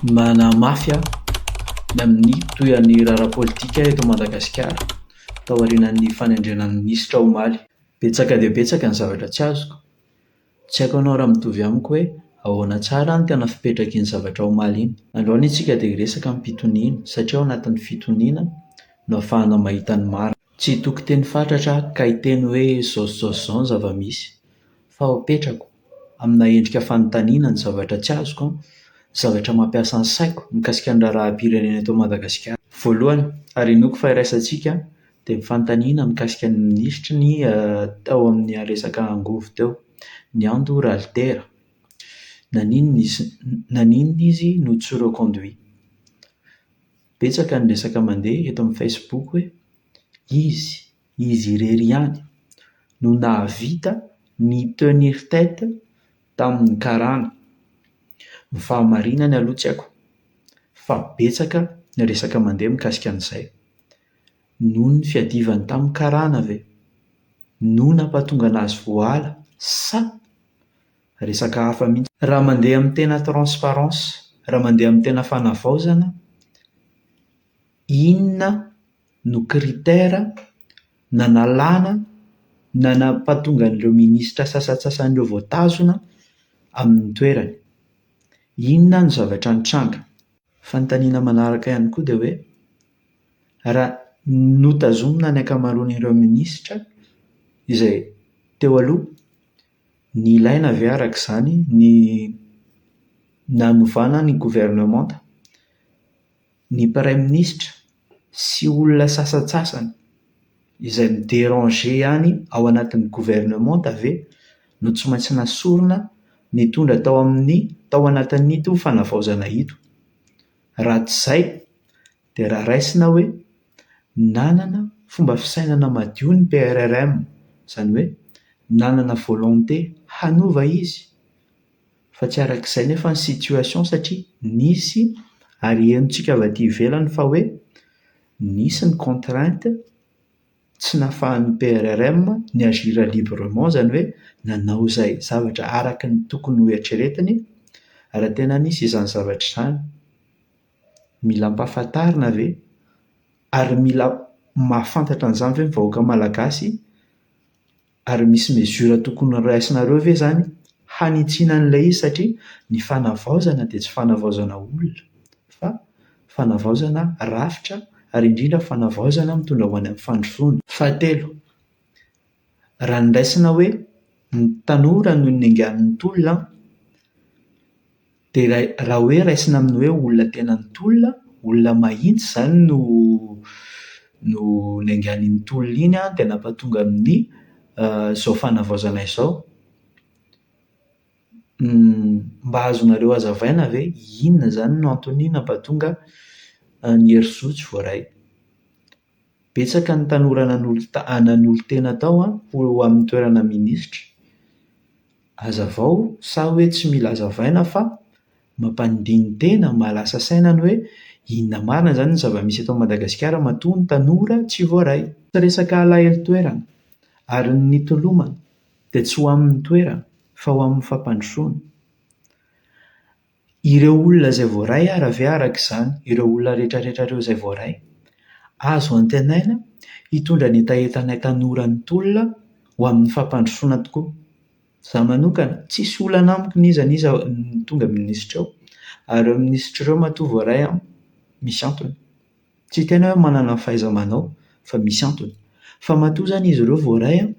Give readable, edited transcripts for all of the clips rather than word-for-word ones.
Manamafy ny amin'ny tohan'ny raharaha politika eto Madagasikara tao aorianan'ny fanendrenan'ny minisitra Omaly. Betsaka dia betsaka ny zavatra tsy azoko. Tsy haiko ianao raha mitovy amiko hoe ahoana tsara ny tena fipetraky iny zavatra Omaly iny. Androany isika dia hiresaka amin'ny fitoniana satria ao anatin'ny fitoniana no ahafahana mahita ny marina. Tsy hitoko teny fatratra ka hiteny hoe izao sy izao sy izao ny zava-misy. Fa ao apetrako amina endrika fanontaniana ny zavatra tsy azoko, zavatra mampiasa ny saiko mikasika ny raharaham-pirenena eto Madagasikara. Voalohany, harinoako fa iraisantsika dia ny fanontaniana mikasika ny minisitry ny tao amin'ny resaka angovo teo, ny Andry Rajoelina. Naninona izy no tsy reconduit? Betsaka ny resaka mandeha eto amin'ny Facebook hoe izy irery ihany no nahavita ny tenir tête tamin'ny karana. Ny fahamarinany aloha tsy haiko, fa betsaka ny resaka mandeha mikasika an'izay. Noho ny fiadivany tamin'ny karana ve? No nampahatonga anazy voala sa resaka hafa mihitsy? Raha mandeha amin'ny tena transparence, raha mandeha amin'ny tena fanavaozana, inona no critère na nalàna na nampahatonga an'ireo minisitra sasatsasany ireo voatazona amin'ny toerany? Inona no zavatra nitranga? Fanontaniana manaraka ihany koa dia hoe raha notazomina ny ankamaroan'ireo minisitra izay teo aloha, ny ilaina ve araka izany ny nanovana ny gouvernemanta? Ny praiminisitra sy olona sasatsasany izay midéranger ihany ao anatin'ny gouvernemanta ve no tsy maintsy nasorina nitondra tao anatin'ito fanavaozana ito? Raha tsy izay dia raha raisina hoe nanana fomba fisainana madio ny PRRM, izany hoe nanana volonté hanova izy, fa tsy arak'izay nefa ny situation satria nisy ary henontsika avy aty ivelany fa hoe nisy ny contrainte tsy nahafahan'ny PRRM ny agir librement, izany hoe nanao izay zavatra araka ny tokony ho eritreretiny. Raha tena nisy izany zavatra izany, mila ampahafantarina ve ary mila mahafantatra an'izany ve ny vahoaka malagasy? Ary misy mesura tokony raisinareo ve izany hanitsiana an'ilay izy? Satria ny fanavaozana dia tsy fanavaozana olona fa fanavaozana rafitra ary indrindra fanavaozana mitondra ho any amin'ny fandrosoana. Fahatelo, raha niraisina hoe ny tanora no niaingan'ny tolona, dia raha hoe raisina amin'ny hoe olona tena nitolona, olona mahitsy izany no niaingan'iny tolona iny dia nampahatonga amin'ny izao fanavaozana izao. Mba azonareo hazavaina ve inona izany no antony nampahatonga ny hery-zo tsy voaray? Betsaka ny tanora nanolo-tena tao ho amin'ny toerana minisitra. Hazavao sa hoe tsy mila hazavaina fa mampandiny tena, mahalasa saina ny hoe inona marina izany ny zava-misy eto Madagasikara matoa ny tanora tsy voaray. Resaka alahelo toerana ary ny nitolomana dia tsy ho amin'ny toerana fa ho amin'ny fampandrosoana. Ireo olona izay voaray ary ve araka izany, ireo olona rehetrarehetra ireo izay voaray, azo antenaina hitondra ny entaentanay tanora ny tolona ho amin'ny fampandrosoana tokoa. Izaho manokana tsisy olana amiko n'iza tonga minisitra eo, ary ireo minisitra ireo matoa voaray misy antony. Tsy tena hoe manana ny fahaiza-manao fa misy antony. Fa matoa izany izy ireo voaray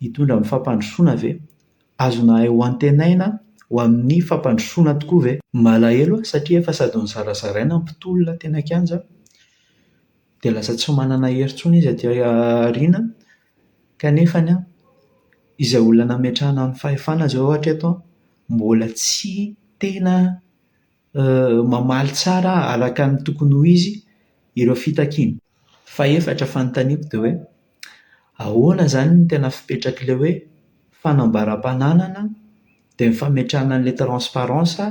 hitondra amin'ny fampandrosoana ve? Azonahay ho antenaina ho amin'ny fampandrosoana tokoa ve? Malahelo satria efa sady nizarazaraina ny mpitolona teny an-kianja dia lasa tsy manana hery intsony izy aty aoriana, kanefa izay olona nametrahana ny fahefana izao ohatra eto mbola tsy tena mamaly tsara araka ny tokony ho izy ireo fitakiana. Fahaefatra fanontaniako dia hoe ahoana izany ny tena fipetrak'ilay hoe fanambaram-pananana dia ny fametrahana an'ilay transparence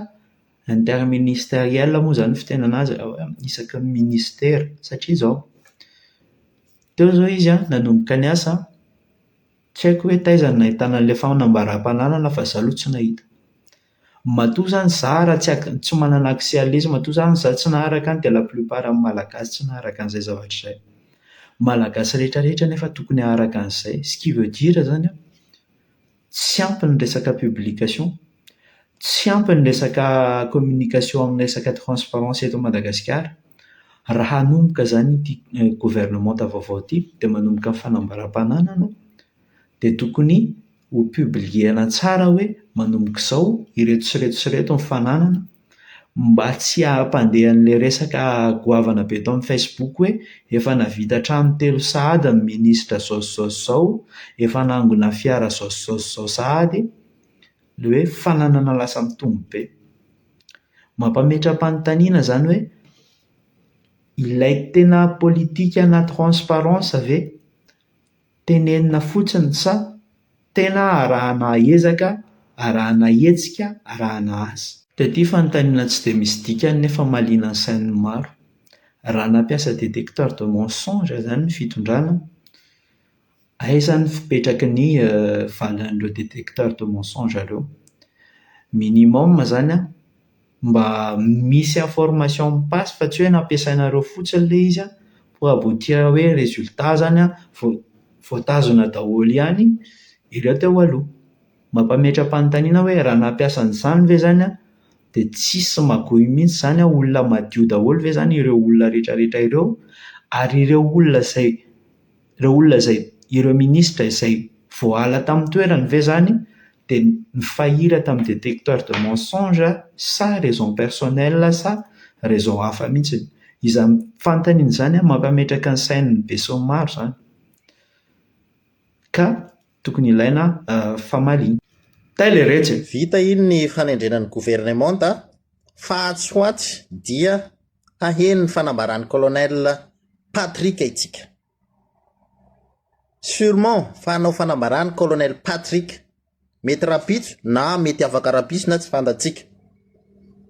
interministériel moa izany ny fitenana azy isaky ny ministera. Satria teo izao izy nanomboka ny asa, tsy haiko hoe taiza no nahitana an'ilay fanambaram-pananana fa izaho aloha tsy nahita. matoa zany za raha tsy manana accès alezy matoa zany za tsy naharaka any dia la plupart amin'ny malagasy tsy naharaka an'izay zavatra izay. Malagasy rehetrarehetra nefa tokony haharaka an'izay. Ce qui veut dire zany tsy ampy ny resaka publication, tsy ampy ny resaka communication amin'ny resaka transparence eto Madagasikara. Raha hanomboka zany ity gouvernement vaovao ity dia manomboka amin'ny fanambaram-pananana dia tokony ho publiena tsara hoe manomboka izao ireto sy ireto ny fananana, mba tsy hampandeha an'ilay resaka goavana be eto amin'ny Facebook hoe efa navita trano 3 sahady ny minisitra zao, efa nangona fiara zao sahady, ilay hoe fananana lasa mitombo be. Mampametram-panontaniana zany hoe ilay tena politika na transparence ve tenenina fotsiny sa tena arahana ezaka, arahana hetsika, arahana asa. Taty fanontaniana tsy dia misy dikany nefa mahaliana ny sain'ny maro. Raha nampiasa détecteur de mensonge zany ny fitondrana, aiza ny fipetraky ny valan'ireo détecteur de mensonge ireo? Minimum zany mba misy information mipasse fa tsy hoe nampiasainareo fotsiny ilay izy pour aboutir hoe résultat zany voatazona daholo ihany ireo teo aloha. Mampametram-panontaniana hoe raha nampiasa an'izany ve zany dia tsisy magoy mihitsy zany olona madio daholo ve zany ireo olona rehetrarehetra ireo, ary ireo minisitra izay voala tamin'ny toerany ve zany dia nifahiry tamin'ny détecteur de mensonge sa raison personnelle sa raison hafa mihitsy. Izany fanontaniana izany mampametraka ny sain'ny be sy ny maro zany, ka tokony ilaina famaliana. Vita iny ny fanendrenan'ny gouvernemanta fa atsy dia haheno ny fanambaran'ny colonel Patrick itsika. Sûrement fa hanao fanambaran'ny colonel Patrick mety rapitso na mety afaka rapiso na tsy fantatsika.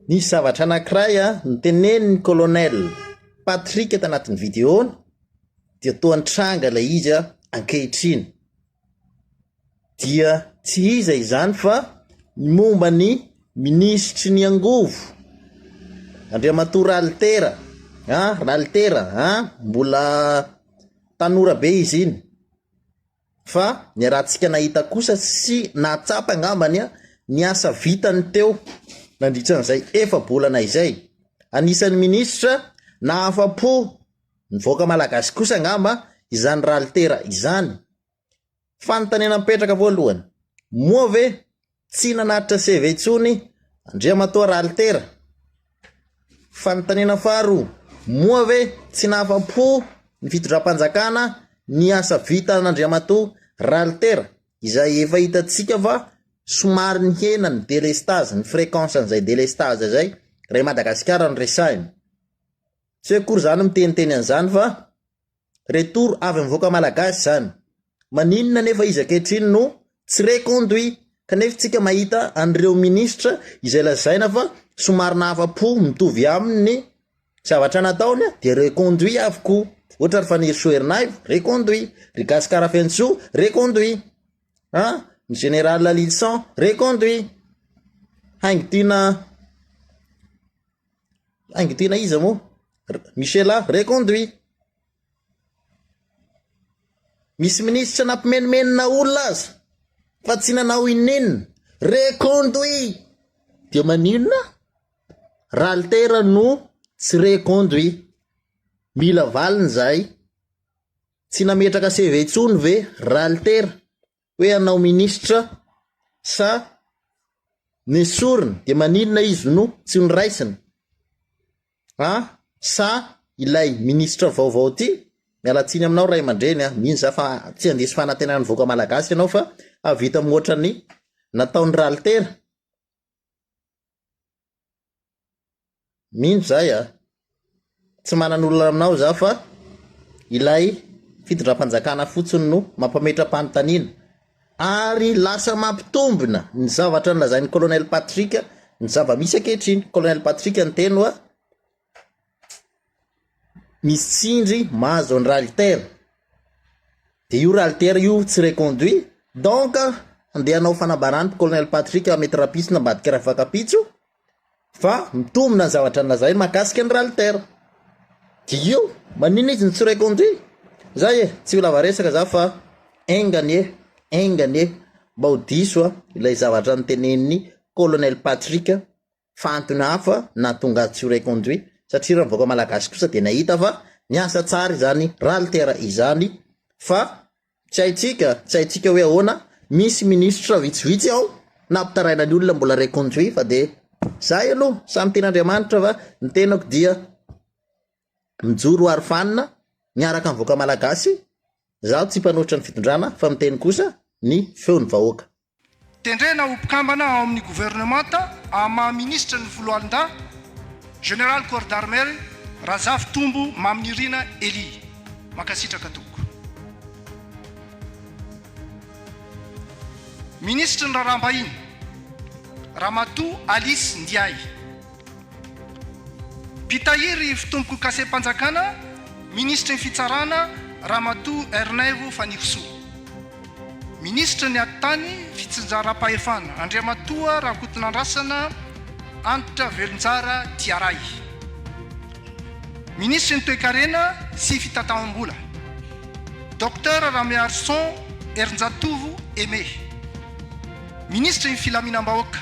Nisy zavatra anankiray ny tenenin'ny colonel Patrick eto anatin'ny videony dia toa nitranga ilay izy ankehitriny. Dia tsy iza izany fa momba ny ministry ny angovo Andriamatoa Ralitera, mbola tanora be izy iny, fa ny rahantsika nahita kosa sy nahatsapa angambany ny asa vitany teo nandritran'izay efa-bolana izay. Anisan'ny ministra na afa-po nivoaka malagasy kosa angamba izany Ralitera izany. Fanontaniana mipetraka voalohany, moa ve tsy nanatitra CV intsony Andriamatoa Ralitera? Fanontaniana faharoa, moa ve tsy nahafa-po ny fitondram-panjakana ny asa vita n'Andriamatoa Ralitera, izay efa hitantsika fa somary ny hena ny délestage, ny fréquence an'izay délestage zay Ray Madagasikara ny resahiny. Tsy hoe kory zany miteniteny an'izany fa retour avy mivoaka malagasy zany. Maninona nefa izy ankehitriny no tsy reconduit, kanefa tsika mahita an'ireo ministra izay lazaina fa somary nahafa-po mitovy amin'ny zavatra nataony dia reconduit avokoa. Ohatra ry Faniry Soerinaivo reconduit, ry Gasikara Fentsoa reconduit, ny général Lalitsan reconduit, haingo tiana iza moa Michela reconduit. Misy ministra nampimenomenina olona aza fa tsy nanao inenina reconduit. Dia maninona? Ralitera no tsy reconduit. Mila valiny zay. Tsy nametraka CV intsony ve Ralitera hoe hanao ministra sa nesorina? Dia maninona izy no tsy niraisina? Sa ilay ministra vaovao ty? Mialatsiny aminao ray aman-dreny mihitsy za fa tsy handesy fanantenana voaka malagasy ianao fa avita mihoatra ny nataon'ny Ralitera. Mihitsy zay tsy manan'olona aminao za fa ilay fitondram-panjakana fotsiny no mampametra-panontaniana, ary lasa mampitombina ny zavatra nolazain'ny colonel Patrick, ny zava-misy ankehitriny. Colonel Patrick ny teny misy tsindry mahazo ny Ralitera, dia io Ralitera io tsy reconduit, donc andeha hanao fanabarany colonel Patrick mety rapisina ambadika raha fakapitso fa mitomina ny zavatra nylazay mahakasika ny Ralter. Io manina izy ny tsy reconduit zay tsy ho lava resaka za fa engany mba ho diso ilay zavatra nyteneniny colonel Patrick fa antony hafa na tonga tsy ho reconduit satria raha mivoaka malagasy kosa dia nahita fa niasa tsara izany Ralter izany fa tsy haitsika hoe ahoana misy ministra vitsivitsy ao nampitaraina ny olona mbola reconduit fa de zay aloha samy ten'Andriamanitra fa ny tenako dia mijoro arofanina miaraka mivoaka malagasy zaho tsy mpanoatra ny fitondrana fa miteny kosa ny feon'ny vahoaka. Tendrena ho mpikambana ao amin'ny gouvernemanta ama ministra ny voalohalinda général corps d'armée Razafy Tombo Maminirina Eli makasitraka toko. Ministra ny Rarambahiny Ramatoa Alice Ndiaye. Pitahiry fitomboko kase-panjakana ministra ny fitsarana Ramatoa Ernevo Fanirisoa. Ministra ny Atany fitsinjaram-pahefana Andriamatoa Rakotonandrasana Antitra Velonjara Tiaray. Ministra ny toe-karena sy fitataham-bola Docteur Ramiarson Ernjatovo Aimé. Ministre ny filaminam-bahoaka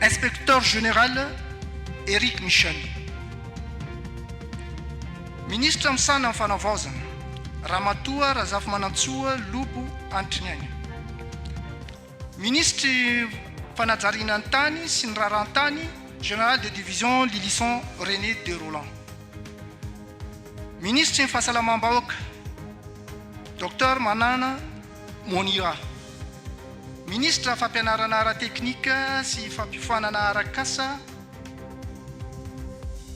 Inspecteur général Eric Michel. Ministra misana amin'ny fanavaozana Ramatoa Razafy Manantsoa Lobo Antriniaina. Ministry fanajariana ny tany sy ny raran-tany général de division Lilisson René de Roland. Ministry ny fahasalamam-bahoaka Docteur Manana Monira. Ministra fampianarana ara-teknika sy fampifoanana arakasa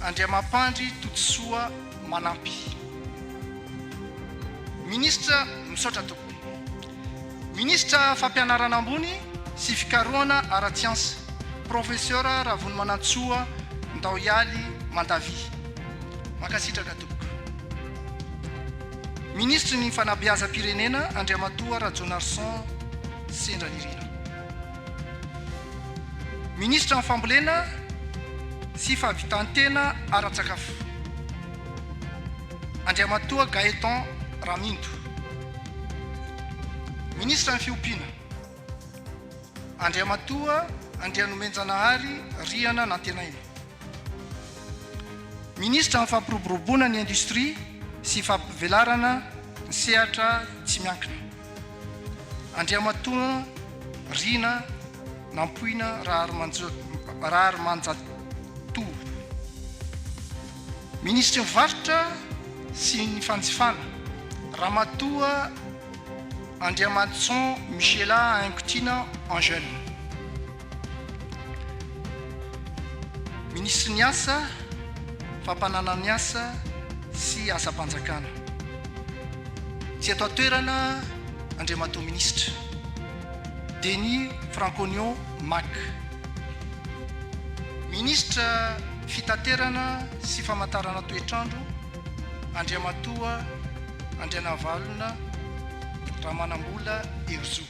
Andriamapandry Totosoa Manampy. Ministra misaotra toko. Ministra fampianarana ambony sy fikarohana ara-tsiansa Professeur Ravony Manantsoa Ndaoyaly Mandavi makasitraka toko. Ministra ny fanabeazam-pirenena Andriamatoa Rajonarson Sendranirina. Ministra ny fambolena sy fahavitantena ara-tsakafo Andriamatoa Gaëtan Ramindo. Ministra ny fiompiana Andriamatoa Andrianomenjanahary Riana Nantenaina. Ministra ny fampiroboroboana ny industrie sy fampivelarana ny sehatra tsy miankina Andriamatoa Rina Nampoina Raharmanjatoa. Ministra ny varotra sy ny fanjifana Ramatoa Andriamatson Michela Ainkotina Angèle. Ministra ny asa fampanana ny asa sy asa-panjakana tsy ato toerana Andriamatoa Ministra Denis Franconion Mac. Ministra fitaterana sy famantarana toetrandro Andriamatoa Andrianavalona Ramanambola Erzo.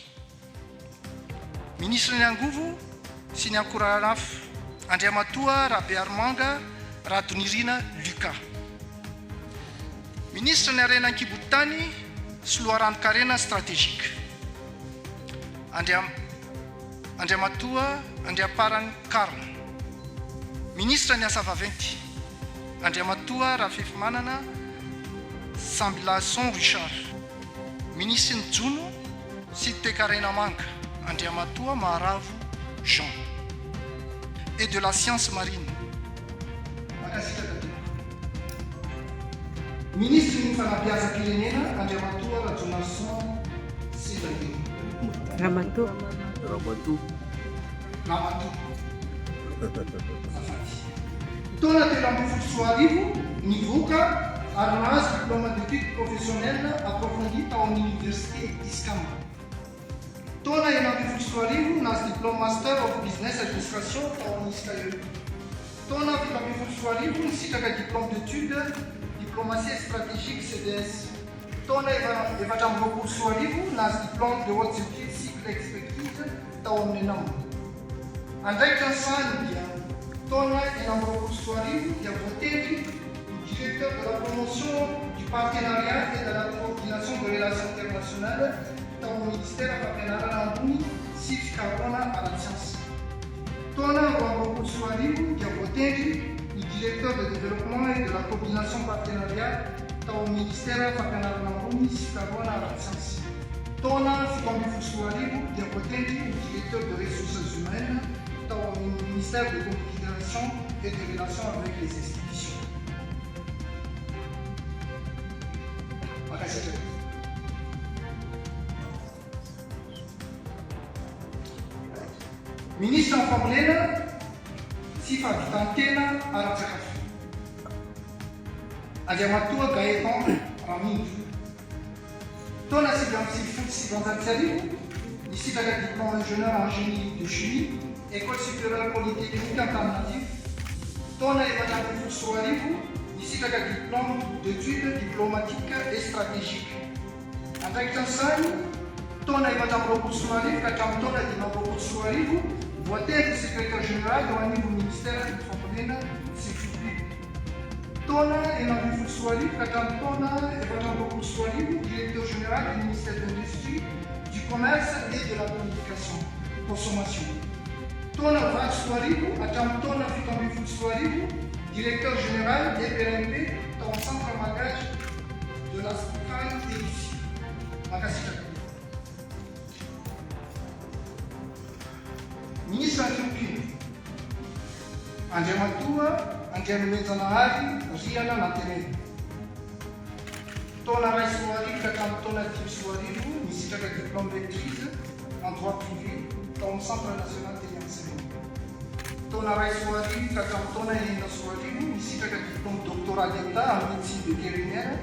Ministra ny angovo sy ny ankoranafo Andriamatoa Rabearmanga Radonirina Lucas. Ministra ny arena an-kibotany sy loharan-karena stratégique Andriamatoa Andriaparany Karna. Ministra ny asa vaventy Andriamatoa Rafefimanana Sambilason Richard. Ministra ny jono sy toe-karena manga Andriamatoa Maharavo Jean et de la science marine. Ministre ny fanabeazam-pirenena Andriamatoa Rajonarson Sendranirina. Ramatoa Taona telo ambin'ny folo sy roa arivo nivoaka ary nahazo diplôme d'études professionnelles approfondies tao amin'ny université Iskama. Taona enina ambin'ny folo sy roa arivo nahazo diplôme master of business administration tao amin'ny ISCAE. Taona fito ambin'ny folo sy roa arivo nisitraka diplôme d'études diplomatie stratégique CDS. Taona efatra ambin'ny roapolo sy roa arivo nahazo diplôme de haute études cycle expective 18 tao amin'ny enambo. Andraikitra ny sahany dia taona enambo roapolo sy roa arivo dia voatendry le directeur de la promotion du partenariat et de la coordination de relations internationales tao amin'ny ministère fampianarana ambony sy fikarohana ara-tsiansy. Taona roa amby roapolo sy roa arivo dia voatendry le directeur de développement et de la coordination partenariat tao amin'ny ministère fampianarana ambony sy fikarohana ara-tsiansy. Taona fito amby folo sy roa arivo dia voatendry le directeur de ressources humaines tao amin'ny ministère de communication et de relations avec les institutions. Makasitraka. Ministre ny fambolena sy fahavitantena ara-tsakafo. Andriamatoa Gaëtan Ramindro. Taona sivy amby sivifolo sy sivanjato sy arivo nisitraka diplôme ingénieur en génie de chimie École supérieure polytechnique Antananarivo. Taona efatra amby folo sy roa arivo nisitraka diplôme d'études diplomatiques et stratégiques. Andraikitra ny sahany taona efatra amby roapolo sy roa arivo ka hatramin'ny taona dimy amby roapolo sy roa arivo voatendry secrétaire général eo anivon'ny ministère ny fambolena sy fitoriana. Taona enina amby folo sy roa arivo ka hatramin'ny taona efatra amby roapolo sy roa arivo directeur général du ministère de l'industrie, du commerce et de la communication consommation. Taona valo sy roa arivo hatramin'ny taona fito amby folo sy roa arivo directeur général EPRMP tao amin'ny centre magage de la Sky et Russie. Makasitraka. Ministre Antioquia Andriamatoa Andrianomejanahary Riana Nantenena. Taona ray sy roa arivo ka hatramin'ny taona dimy sy roa arivo nisitraka diplôme maîtrise en droit privé tao amin'ny centre national de l'enseignement. Taona ray sy roa arivo ka hatramin'ny taona enina sy roa arivo nisitraka diplôme doctorat d'état en médecine vétérinaire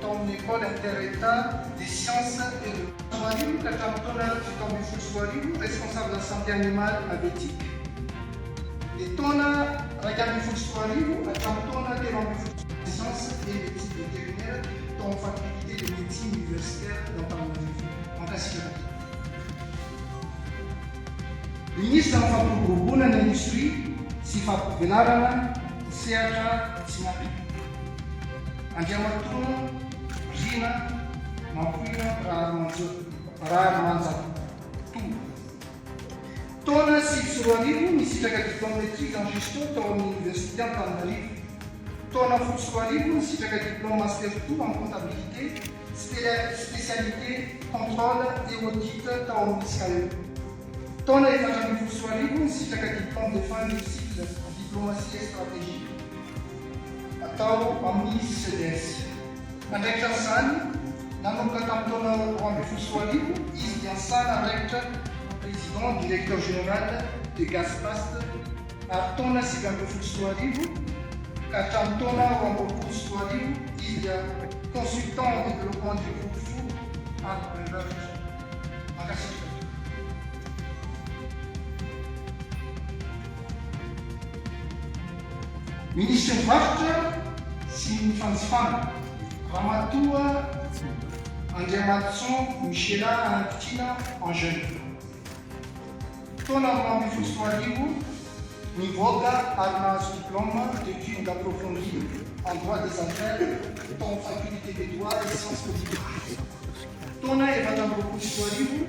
tao amin'ny école inter-état des sciences et de roa arivo ka hatramin'ny taona fito amby folo sy roa arivo responsable de santé animale abétique. Dia taona raiky amby folo sy roa arivo hatramin'ny taona telo amby folo des sciences et médecine vétérinaire tao amin'ny faculté de médecine universitaire d'Antananarivo. Makasitraka. Ministre ny fampiroboroboana ny industrie sy fampivelarana ny sehatra tsimapy. Andriamatoa Rina Mampoina Rahamanjatoa. Taona sivy sy roa arivo nisitraka diplôme maîtrise en gestion tao amin'ny université Antananarivo. Taona folo sy roa arivo nisitraka diplôme master 2 en comptabilité spécialité contrôle et audit tao amin'ny SCAE. Taona efatra amby folo sy roa arivo nisitraka diplôme de fin de cycle en diplomatie et stratégie atao amin'ny CDS. Andraikitra ny sahany nanomboka tamin'ny taona roa amby folo sy roa arivo izy dia ny sahany andraikitra président directeur général de Gazpast ary taona sivy amby folo sy roa arivo ka hatramin'ny taona roa amby roapolo sy roa arivo izy dia consultant en développement du groupe Four Entrepreneurs. Makasitraka. Ministre ny varotra sy ny fanjifana Ramatoa Andriamatson Michela Ankitina en jeune. Taona roa amby folo sy roa arivo nivoaka ary nahazo diplôme d'études approfondies en droit des affaires tao amin'ny faculté de droit et sciences politiques. Taona efatra amby roapolo sy roa arivo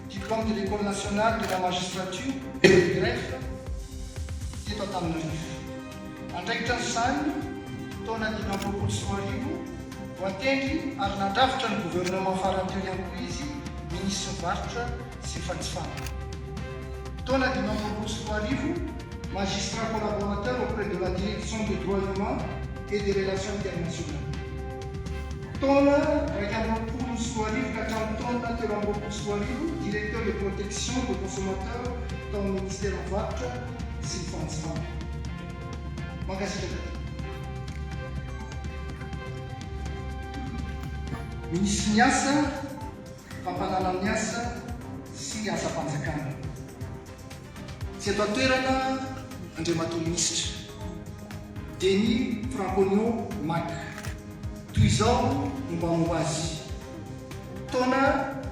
diplôme de l'école nationale de la magistrature et du greffe teto Antananarivo. Andraikitra ny sahany taona dimy amby roapolo sy roa arivo voatendry ary nandrafitra ny gouvernement farany teo ihany koa izy ministre ny varotra sy fanjifana. Taona dimy amby roapolo sy roa arivo magistrat collaborateur auprès de la direction des droits humains et des relations internationales. Taona raiky amby roapolo sy roa arivo ka hatramin'ny taona telo amby roapolo sy roa arivo directeur de protection des consommateurs tao amin'ny ministère ny varotra sy ny fanjifana. Makasitraka. Ministre ny asa, fampanana ny asa sy asa-panjakana. Tsy ato an-toerana Andriamatoa Ministra Denis Franconio Mac. Toy izao momba momba azy. Taona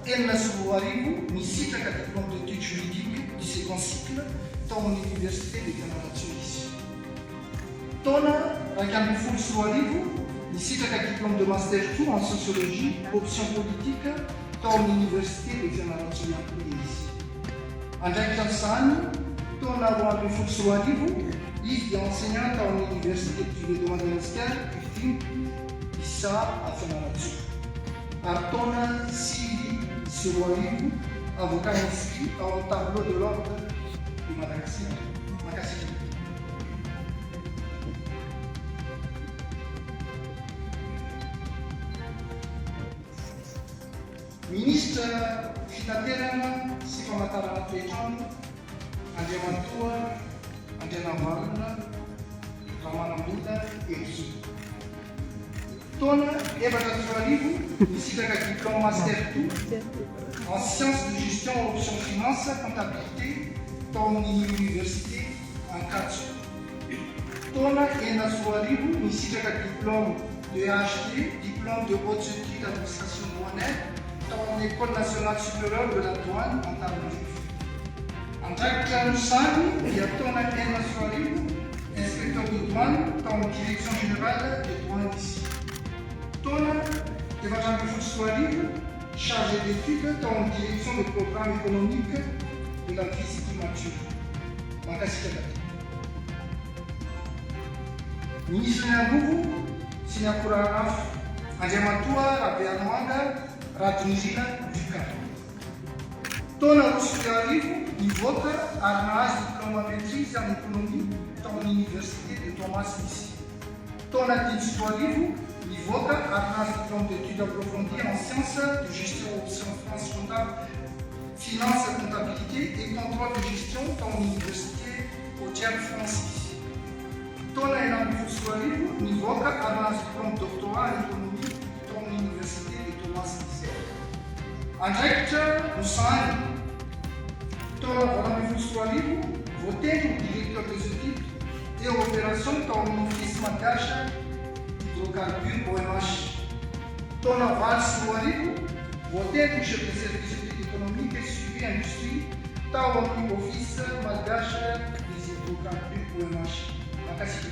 enina sy roa arivo nisitraka diplôme d'études juridiques du second cycle tao amin'ny université de Fianarantsoa izy. Taona raika ambin'ny folo sy roa arivo nisitraka diplôme de master 2 en sociologie option politique tao amin'ny université de Fianarantsoa ihany koa izy. Andraikitra amin'izany taona roa ambin'ny folo sy roa arivo izy dia enseignant tao amin'ny université privée de Madagascar UFIM isa à Fianarantsoa. Ary taona sivy sy roa arivo avocat inscrit au tableau de l'ordre de Madagascar. Makasika. Ministre fitaterana sy famantarana toetrandro Andriamatoa Andrianavarona Ramanambola Erzo. Taona efatra sy roa arivo nisitraka diplôme master 2 en sciences de gestion option finance comptabilité tao amin'ny université Ankatso. Taona enina sy roa arivo nisitraka diplôme de EHD diplôme de hautes études d'administration douanière tao amin'ny école nationale supérieure de la douane Antananarivo. Andraikitra amin'izany dia taona enina sy roa arivo inspecteur de douane tao amin'ny direction générale de douane izy. Taona efatra ambin'ny folo sy roa arivo chargé d'études tao amin'ny direction de programme économique de la viticulture. Makasika dati. Ministre ny Angovo sy ny akoranafo Andriamatoa Rabeanoanga Radonirina Duka. Taona roa sy roa arivo nivoaka ary nahazo diplôme maîtrise en économie tao amin'ny université de Thomas izy. Taona dimy sy roa arivo nivoaka ary nahazo diplôme d'études approfondies en sciences de gestion option finance comptable, finance, comptabilité et contrôle de gestion tao amin'ny université Haute-Alpes France izy. Taona enina ambin'ny folo sy roa arivo nivoaka ary nahazo diplôme doctorat en économie tao amin'ny université de Thomas izy. Andraikitra Mosany taona valo ambin'ny folo sy roa arivo voateny directeur des études et opérations tao amin'ny office malgache hydrocarbures OMH. Taona valo sy roa arivo voateny chef de service études économiques et suivi industrie tao amin'ny office malgache des hydrocarbures OMH. Makasika.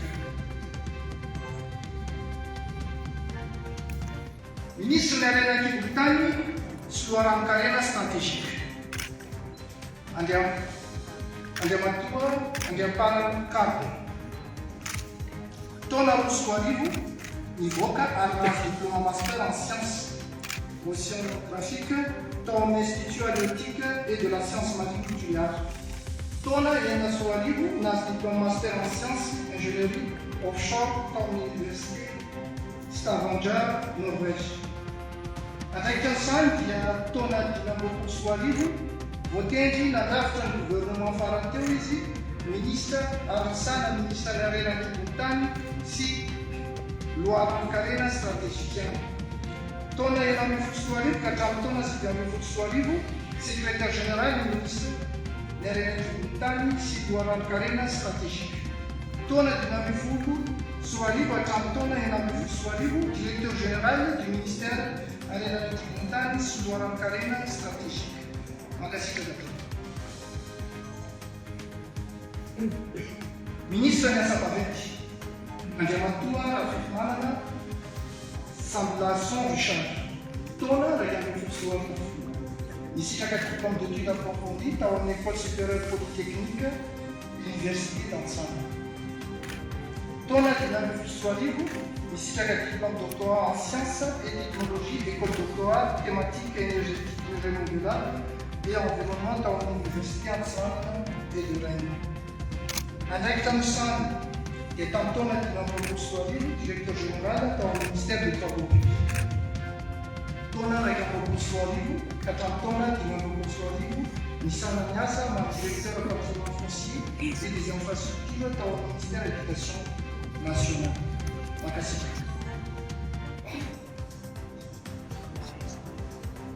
Ministre ny Harena Kibotany sy loharanonkarena stratégique Andriamatoa Andriamparakabo. Taona roa sy roa arivo nivoaka ary nahazo diplôme master en sciences oceanographiques tao amin'ny institut halieutique et de la science maritime du Havre. Taona enina sy roa arivo nahazo diplôme master en sciences ingénierie offshore tao amin'ny université Stavanger Norvège. Andraikitra amin'izany dia taona dimy amby roapolo sy roa arivo voatendry nandrafitra ny gouvernement farany teo izy ministre arisana ministre ny Harena Kibotany sy loharanonkarena stratégique. Taona enina ambin'ny folo sy roa arivo ka hatramin'ny taona sivy ambin'ny folo sy roa arivo secrétaire général ny ministre ny Harena Kibotany sy loharanonkarena stratégique. Taona dimy ambin'ny folo sy roa arivo hatramin'ny taona enina ambin'ny folo sy roa arivo directeur général du ministère Harena Kibotany sy loharanonkarena stratégique. Makasika dati. Ministre ny asa vaventy Andriamatoa Ravimanana Sambilason Richard. Taona raika ambin'ny folo sy roa arivo nisitraka diplôme d'études approfondies tao amin'ny école supérieure polytechnique l'université d'Ansana. Taona dimy ambin'ny folo sy roa arivo nisitraka diplôme doctorat en sciences et technologies école doctorat thématique énergétique renouvelable et environnement tao amin'ny université Ansana et de Rennes. Andraikitra amin'izany dia tamin'ny taona dimy amby roapolo sy roa arivo directeur général tao amin'ny ministère des travaux publics. Taona raika amby roapolo sy roa arivo ka hatramin'ny taona dimy amby roapolo sy roa arivo nisana niasa amin'ny directeur approvisionnement foncier et des infrastructures tao amin'ny ministère éducation nationale. Makasika.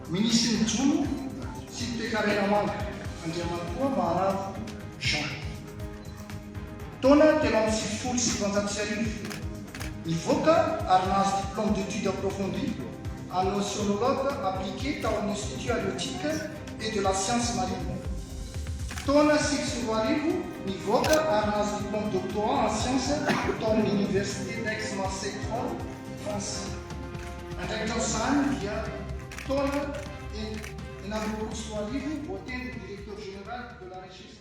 Ministre ny Jono sy toe-karena manga Andriamatoa Maharavo Jean. Taona telo amby sivifolo sy sivanjato sy arivo nivoaka ary nahazo diplôme d'études approfondies en océanologue appliqué dans l'Institut halieutique et de la science marine. Taona 6 nivoaka ary nahazo diplôme doctorat en sciences dans l'université d'Aix-Marseille France. Andraikitra izany dia taona 9 voateny directeur général de la recherche